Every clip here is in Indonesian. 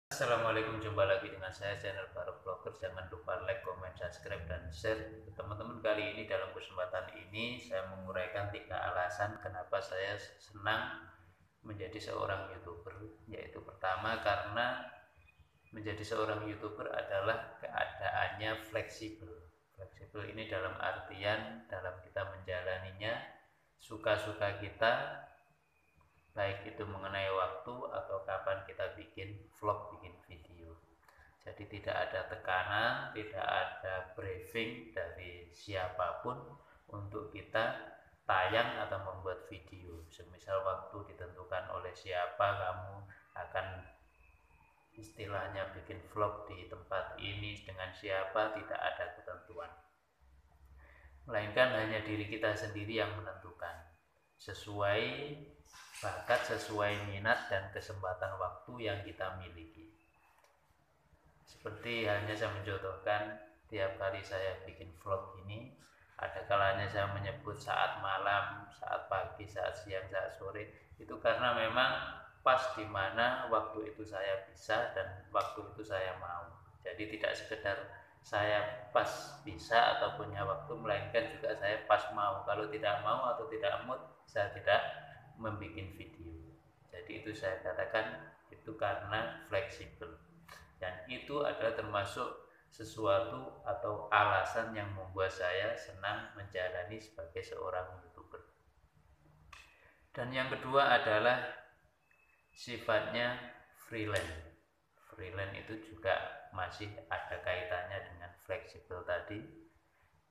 Assalamualaikum, jumpa lagi dengan saya channel Baru Vlogger. Jangan lupa like, comment, subscribe, dan share. Teman-teman, kali ini dalam kesempatan ini saya menguraikan 3 alasan kenapa saya senang menjadi seorang YouTuber. Yaitu pertama, karena menjadi seorang YouTuber adalah keadaannya fleksibel. Fleksibel ini dalam artian dalam kita menjalaninya suka-suka kita, baik itu mengenai waktu atau kapan kita bikin vlog, bikin video. Jadi tidak ada tekanan, tidak ada briefing dari siapapun untuk kita tayang atau membuat video. Semisal waktu ditentukan oleh siapa, kamu akan istilahnya bikin vlog di tempat ini dengan siapa, tidak ada ketentuan, melainkan hanya diri kita sendiri yang menentukan sesuai bakat, sesuai minat dan kesempatan waktu yang kita miliki. Seperti halnya saya mencontohkan, tiap kali saya bikin vlog ini, ada kalanya saya menyebut saat malam, saat pagi, saat siang, saat sore. Itu karena memang pas di mana waktu itu saya bisa dan waktu itu saya mau. Jadi tidak sekedar saya pas bisa atau punya waktu, melainkan juga saya pas mau. Kalau tidak mau atau tidak mood, saya tidak membuat video. Jadi itu saya katakan itu karena fleksibel, dan itu adalah termasuk sesuatu atau alasan yang membuat saya senang menjalani sebagai seorang YouTuber. Dan yang kedua adalah sifatnya freelance. Freelance itu juga masih ada kaitannya dengan fleksibel tadi.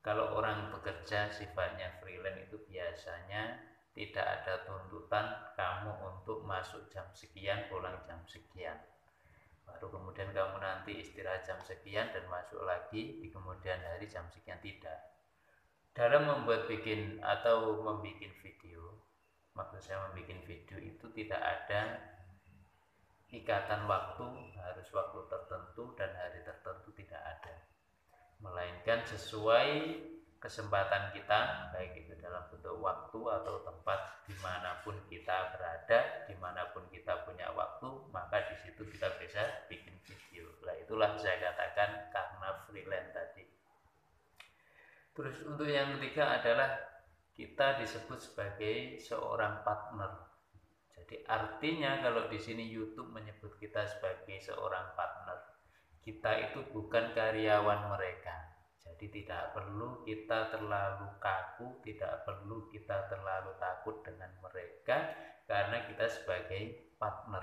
Kalau orang bekerja sifatnya freelance itu biasanya tidak ada tuntutan kamu untuk masuk jam sekian, pulang jam sekian, baru kemudian kamu nanti istirahat jam sekian dan masuk lagi di kemudian hari jam sekian. Tidak. Dalam bikin atau membuat video, maksud saya membuat video itu tidak ada ikatan waktu, harus waktu tertentu dan hari tertentu, tidak ada, melainkan sesuai kesempatan kita, baik itu dalam bentuk waktu atau tempat, dimanapun kita berada, dimanapun kita punya waktu, maka di situ kita bisa bikin video. Nah, itulah saya katakan karena freelance tadi. Terus untuk yang ketiga adalah kita disebut sebagai seorang partner. Jadi artinya kalau di sini YouTube menyebut kita sebagai seorang partner, kita itu bukan karyawan mereka. Jadi tidak perlu kita terlalu kaku, tidak perlu kita terlalu takut dengan mereka, karena kita sebagai partner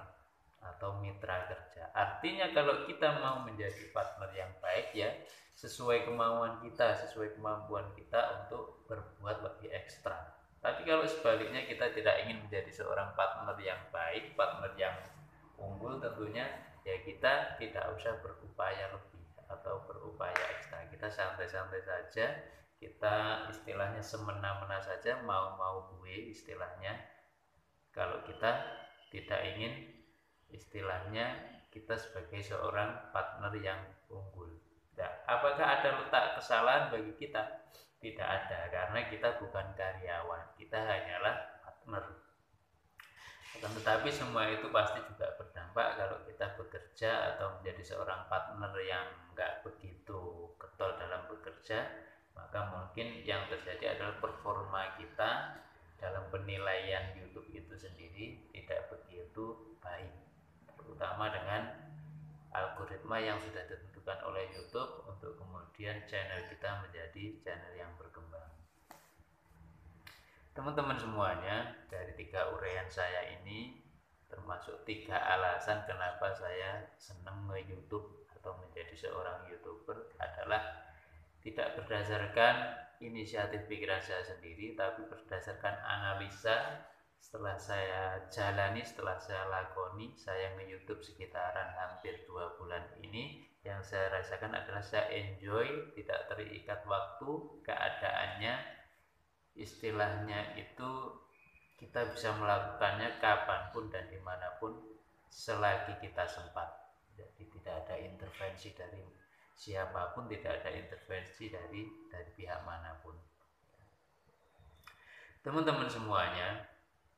atau mitra kerja. Artinya kalau kita mau menjadi partner yang baik, ya sesuai kemauan kita, sesuai kemampuan kita untuk berbuat lebih ekstra. Tapi kalau sebaliknya kita tidak ingin menjadi seorang partner yang baik, partner yang unggul, tentunya ya kita tidak usah berupaya lebih atau berupaya ekstra. Kita santai-santai saja, kita istilahnya semena-mena saja, mau-mau gue istilahnya. Kalau kita tidak ingin istilahnya kita sebagai seorang partner yang unggul. Nah, apakah ada letak kesalahan bagi kita? Tidak ada, karena kita bukan karyawan, kita hanyalah partner. Akan tetapi semua itu pasti juga berdampak kalau kita bekerja atau menjadi seorang partner yang nggak begitu getol dalam bekerja, maka mungkin yang terjadi adalah performa kita dalam penilaian YouTube itu sendiri tidak begitu baik, terutama dengan algoritma yang sudah ditentukan oleh YouTube untuk kemudian channel kita menjadi channel yang berkembang. Teman-teman semuanya, dari 3 uraian saya ini termasuk 3 alasan kenapa saya senang nge-YouTube atau menjadi seorang YouTuber adalah tidak berdasarkan inisiatif pikiran saya sendiri, tapi berdasarkan analisa setelah saya jalani, setelah saya lakoni. Saya nge-YouTube sekitaran hampir 2 bulan ini, yang saya rasakan adalah saya enjoy, tidak terikat waktu, keadaannya istilahnya itu kita bisa melakukannya kapanpun dan dimanapun selagi kita sempat. Jadi tidak ada intervensi dari siapapun, tidak ada intervensi dari pihak manapun. Teman-teman semuanya,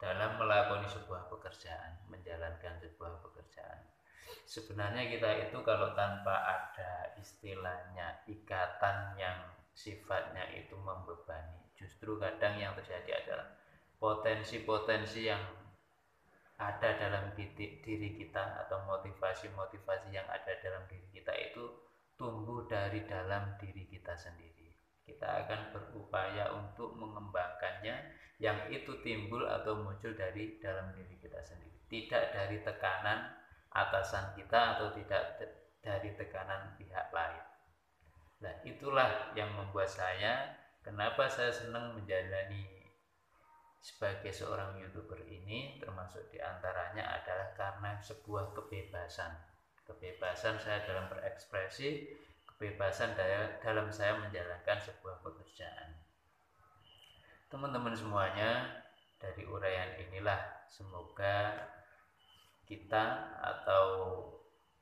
dalam melakoni sebuah pekerjaan, menjalankan sebuah pekerjaan, Sebenarnya kita itu kalau tanpa ada istilahnya ikatan yang sifatnya itu membebani, justru kadang yang terjadi adalah potensi-potensi yang ada dalam diri kita atau motivasi-motivasi yang ada dalam diri kita itu tumbuh dari dalam diri kita sendiri. Kita akan berupaya untuk mengembangkannya, yang itu timbul atau muncul dari dalam diri kita sendiri, tidak dari tekanan atasan kita atau tidak dari tekanan pihak lain. Nah, itulah yang membuat saya, kenapa saya senang menjalani sebagai seorang YouTuber ini, termasuk diantaranya adalah karena sebuah kebebasan. Kebebasan saya dalam berekspresi, kebebasan dalam saya menjalankan sebuah pekerjaan. Teman-teman semuanya, dari uraian inilah semoga kita atau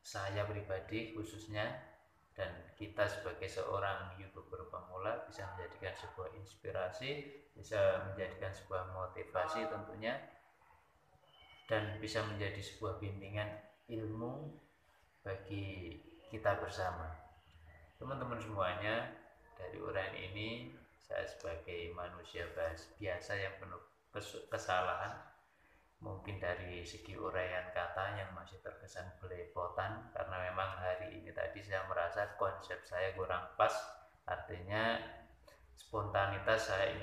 saya pribadi khususnya dan kita sebagai seorang YouTuber pemula bisa menjadikan sebuah inspirasi, bisa menjadikan sebuah motivasi tentunya, dan bisa menjadi sebuah bimbingan ilmu bagi kita bersama. Teman-teman semuanya, dari uraian ini saya sebagai manusia biasa yang penuh kesalahan, mungkin dari segi uraian kata yang masih terkesan belepotan, karena memang hari ini tadi saya merasa konsep saya kurang pas, artinya spontanitas. Saya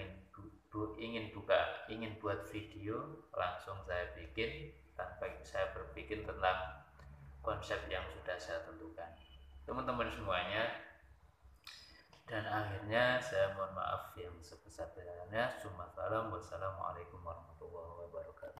ingin buat video, langsung saya bikin tanpa saya berpikir tentang konsep yang sudah saya tentukan. Teman-teman semuanya, dan akhirnya saya mohon maaf yang sebesar-besarnya. Wassalamualaikum warahmatullahi wabarakatuh.